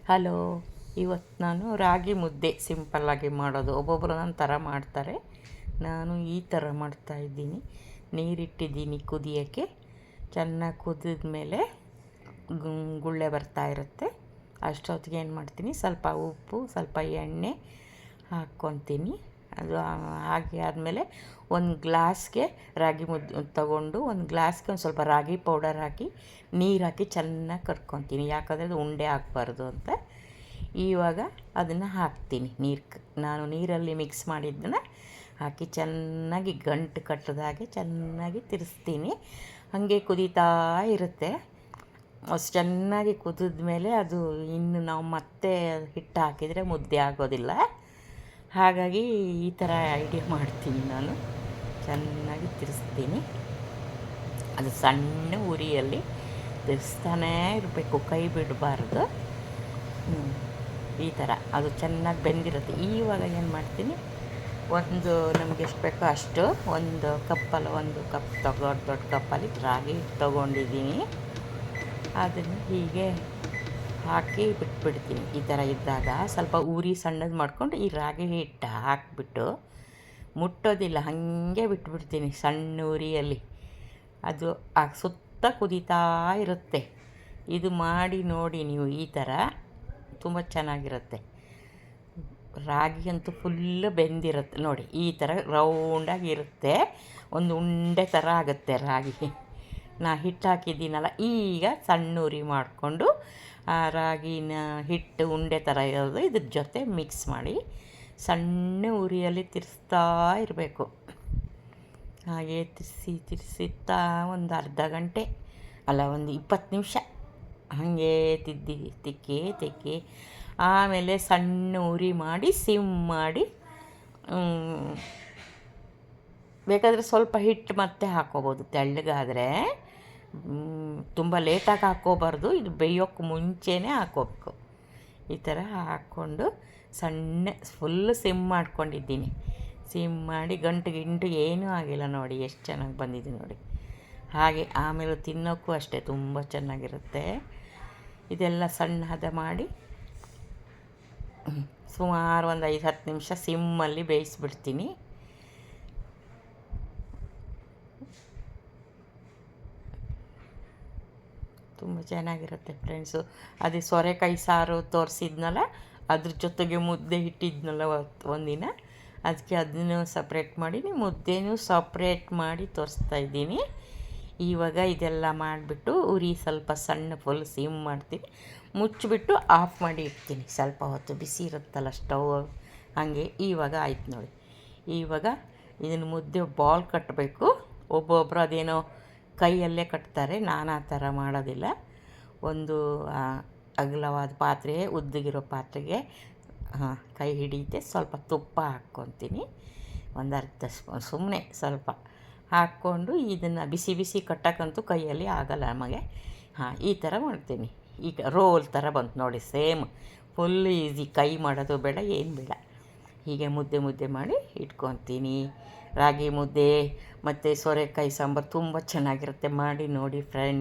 Hello. ಇವತ್ತು ನಾನು ರಾಗಿ ಮುದ್ದೆ ಸಿಂಪಲ್ಲಾಗಿ ಮಾಡೋದು. ಒಬ್ಬೊಬ್ಬರು ಒಂದೊಂದು ಥರ ಮಾಡ್ತಾರೆ. ನಾನು ಈ ಥರ ಮಾಡ್ತಾಯಿದ್ದೀನಿ. ನೀರಿಟ್ಟಿದ್ದೀನಿ ಕುದಿಯೋಕ್ಕೆ. ಚೆನ್ನಾಗಿ ಕುದಿದ ಮೇಲೆ ಗುಳ್ಳೆ ಬರ್ತಾ ಇರುತ್ತೆ. ಅಷ್ಟೊತ್ತಿಗೆ ಏನು ಮಾಡ್ತೀನಿ, ಸ್ವಲ್ಪ ಉಪ್ಪು, ಸ್ವಲ್ಪ ಎಣ್ಣೆ ಹಾಕ್ಕೊತೀನಿ. ಅದು ಹಾಕಿ ಆದಮೇಲೆ ಒಂದು ಗ್ಲಾಸ್ಗೆ ರಾಗಿ ಮುದ್ದೆ ತಗೊಂಡು ಒಂದು ಗ್ಲಾಸ್ಗೆ ಒಂದು ಸ್ವಲ್ಪ ರಾಗಿ ಪೌಡರ್ ಹಾಕಿ ನೀರು ಹಾಕಿ ಚೆನ್ನಾಗಿ ಕರ್ಕೊತೀನಿ. ಯಾಕಂದರೆ ಅದು ಉಂಡೆ ಹಾಕ್ಬಾರ್ದು ಅಂತ. ಇವಾಗ ಅದನ್ನು ಹಾಕ್ತೀನಿ. ನಾನು ನೀರಲ್ಲಿ ಮಿಕ್ಸ್ ಮಾಡಿದ್ದನ್ನು ಹಾಕಿ ಚೆನ್ನಾಗಿ ಗಂಟು ಕಟ್ಟದಾಗೆ ಚೆನ್ನಾಗಿ ತಿರ್ಸ್ತೀನಿ. ಹಾಗೆ ಕುದೀತಾ ಇರುತ್ತೆ. ಅಷ್ಟು ಚೆನ್ನಾಗಿ ಕುದಿದ ಮೇಲೆ ಅದು ಇನ್ನು ನಾವು ಮತ್ತೆ ಹಿಟ್ಟು ಹಾಕಿದರೆ ಮುದ್ದೆ ಆಗೋದಿಲ್ಲ. ಹಾಗಾಗಿ ಈ ಥರ ಐಡಿಯಾ ಮಾಡ್ತೀನಿ ನಾನು. ಚೆನ್ನಾಗಿ ತಿರ್ಸ್ತೀನಿ. ಅದು ಸಣ್ಣ ಉರಿಯಲ್ಲಿ ತಿರ್ಸ್ತಾನೇ ಇರಬೇಕು, ಕೈ ಬಿಡಬಾರ್ದು. ಈ ಥರ ಅದು ಚೆನ್ನಾಗಿ ಬೆಂದಿರುತ್ತೆ. ಇವಾಗ ಏನು ಮಾಡ್ತೀನಿ, ಒಂದು ನಮಗೆ ಎಷ್ಟು ಬೇಕೋ ಅಷ್ಟು ಒಂದು ಕಪ್ಪಲ್ಲಿ ಒಂದು ಕಪ್ ದೊಡ್ಡ ಕಪ್ಪಲ್ಲಿ ರಾಗಿ ತೊಗೊಂಡಿದ್ದೀನಿ. ಅದನ್ನು ಹೀಗೆ ಹಾಕಿ ಬಿಟ್ಬಿಡ್ತೀನಿ. ಈ ಥರ ಇದ್ದಾಗ ಸ್ವಲ್ಪ ಉರಿ ಸಣ್ಣದು ಮಾಡ್ಕೊಂಡು ಈ ರಾಗಿ ಹಿಟ್ಟು ಹಾಕಿಬಿಟ್ಟು ಮುಟ್ಟೋದಿಲ್ಲ, ಹಾಗೆ ಬಿಟ್ಬಿಡ್ತೀನಿ ಸಣ್ಣ ಉರಿಯಲ್ಲಿ. ಅದು ಸುತ್ತ ಕುದೀತಾ ಇರುತ್ತೆ. ಇದು ಮಾಡಿ ನೋಡಿ ನೀವು. ಈ ಥರ ತುಂಬ ಚೆನ್ನಾಗಿರುತ್ತೆ. ರಾಗಿ ಅಂತೂ ಫುಲ್ಲು ಬೆಂದಿರುತ್ತೆ ನೋಡಿ. ಈ ಥರ ರೌಂಡಾಗಿರುತ್ತೆ. ಒಂದು ಉಂಡೆ ಥರ ಆಗುತ್ತೆ ರಾಗಿ. ಹಿಟ್ಟು ಹಾಕಿದ್ದೀನಲ್ಲ, ಈಗ ಸಣ್ಣ ಉರಿ ಮಾಡಿಕೊಂಡು ಆ ರಾಗಿನ ಹಿಟ್ಟು ಉಂಡೆ ಥರ ಇರೋದು ಇದ್ರ ಜೊತೆ ಮಿಕ್ಸ್ ಮಾಡಿ ಸಣ್ಣ ಉರಿಯಲ್ಲಿ ತಿರ್ಸ್ತಾ ಇರಬೇಕು. ಹಾಗೆ ತಿರ್ಸಿತ್ತಾ ಒಂದು ಅರ್ಧ ಗಂಟೆ ಅಲ್ಲ, ಒಂದು 20 ನಿಮಿಷ ಹಾಗೆ ತಿಕ್ಕಿ ಆಮೇಲೆ ಸಣ್ಣ ಉರಿ ಮಾಡಿ ಸಿಮ್ ಮಾಡಿ, ಬೇಕಾದರೆ ಸ್ವಲ್ಪ ಹಿಟ್ಟು ಮತ್ತೆ ಹಾಕ್ಕೋಬೋದು ತೆಳ್ಳಗಾದರೆ. ತುಂಬ ಲೇಟಾಗಿ ಹಾಕ್ಕೋಬಾರ್ದು, ಇದು ಬೇಯೋಕ್ಕೆ ಮುಂಚೆನೇ ಹಾಕ್ಕೋಬೇಕು. ಈ ಥರ ಹಾಕ್ಕೊಂಡು ಸಣ್ಣ ಫುಲ್ಲು ಸಿಮ್ ಮಾಡ್ಕೊಂಡಿದ್ದೀನಿ. ಸಿಮ್ ಮಾಡಿ ಗಂಟು ಏನೂ ಆಗಿಲ್ಲ ನೋಡಿ, ಎಷ್ಟು ಚೆನ್ನಾಗಿ ಬಂದಿದೆ ನೋಡಿ. ಹಾಗೆ ಆಮೇಲೆ ತಿನ್ನೋಕ್ಕೂ ಅಷ್ಟೇ ತುಂಬ ಚೆನ್ನಾಗಿರುತ್ತೆ. ಇದೆಲ್ಲ ಸಣ್ಣ ಹದ ಮಾಡಿ ಸುಮಾರು ಒಂದು 5-10 ನಿಮಿಷ ಸಿಮ್ಮಲ್ಲಿ ಬೇಯಿಸ್ಬಿಡ್ತೀನಿ. ತುಂಬ ಚೆನ್ನಾಗಿರುತ್ತೆ ಫ್ರೆಂಡ್ಸು. ಅದೇ ಸೋರೆಕಾಯಿ ಸಾರು ತೋರಿಸಿದ್ನಲ್ಲ, ಅದ್ರ ಜೊತೆಗೆ ಮುದ್ದೆ ಇಟ್ಟಿದ್ನಲ್ಲ ಒಂದಿನ, ಅದಕ್ಕೆ ಅದನ್ನು ಸಪ್ರೇಟ್ ಮಾಡಿ ಮುದ್ದೆನೂ ಸಪ್ರೇಟ್ ಮಾಡಿ ತೋರಿಸ್ತಾಯಿದ್ದೀನಿ. ಇವಾಗ ಇದೆಲ್ಲ ಮಾಡಿಬಿಟ್ಟು ಉರಿ ಸ್ವಲ್ಪ ಸಣ್ಣ ಫುಲ್ ಸಿಮ್ ಮಾಡ್ತೀನಿ, ಮುಚ್ಚಿಬಿಟ್ಟು ಆಫ್ ಮಾಡಿ ಇಡ್ತೀನಿ. ಸ್ವಲ್ಪ ಹೊತ್ತು ಬಿಸಿ ಇರುತ್ತಲ್ಲ ಸ್ಟವ್, ಹಾಗೆ. ಇವಾಗ ಆಯ್ತು ನೋಡಿ. ಇವಾಗ ಇದನ್ನು ಮುದ್ದೆ ಬಾಲ್ ಕಟ್ಟಬೇಕು. ಒಬ್ಬೊಬ್ಬರು ಅದೇನೋ ಕೈಯಲ್ಲೇ ಕಟ್ತಾರೆ, ನಾನು ಆ ಥರ ಮಾಡೋದಿಲ್ಲ. ಒಂದು ಅಗಲವಾದ ಪಾತ್ರೆ, ಉದ್ದಗಿರೋ ಪಾತ್ರೆಗೆ ಕೈ ಹಿಡಿಯುತ್ತೆ, ಸ್ವಲ್ಪ ತುಪ್ಪ ಹಾಕ್ಕೊತೀನಿ, ಒಂದು ಅರ್ಧ ಸ್ಪೂನ್ ಸುಮ್ಮನೆ ಸ್ವಲ್ಪ ಹಾಕ್ಕೊಂಡು ಇದನ್ನು ಬಿಸಿ ಕಟ್ಟೋಕ್ಕಂತೂ ಕೈಯಲ್ಲಿ ಆಗೋಲ್ಲ ನಮಗೆ. ಈ ಥರ ಮಾಡ್ತೀನಿ. ಈಗ ರೋಲ್ ಥರ ಬಂತು ನೋಡಿ, ಸೇಮ್ ಫುಲ್ ಈಸಿ. ಕೈ ಮಾಡೋದು ಬೇಡ, ಏನು ಬೇಡ. ಹೀಗೆ ಮುದ್ದೆ ಮಾಡಿ ಇಟ್ಕೊತೀನಿ. ರಾಗಿ ಮುದ್ದೆ ಮತ್ತು ಸೋರೆಕಾಯಿ ಸಾಂಬಾರು ತುಂಬ ಚೆನ್ನಾಗಿರುತ್ತೆ. ಮಾಡಿ ನೋಡಿ ಫ್ರೆಂಡ್.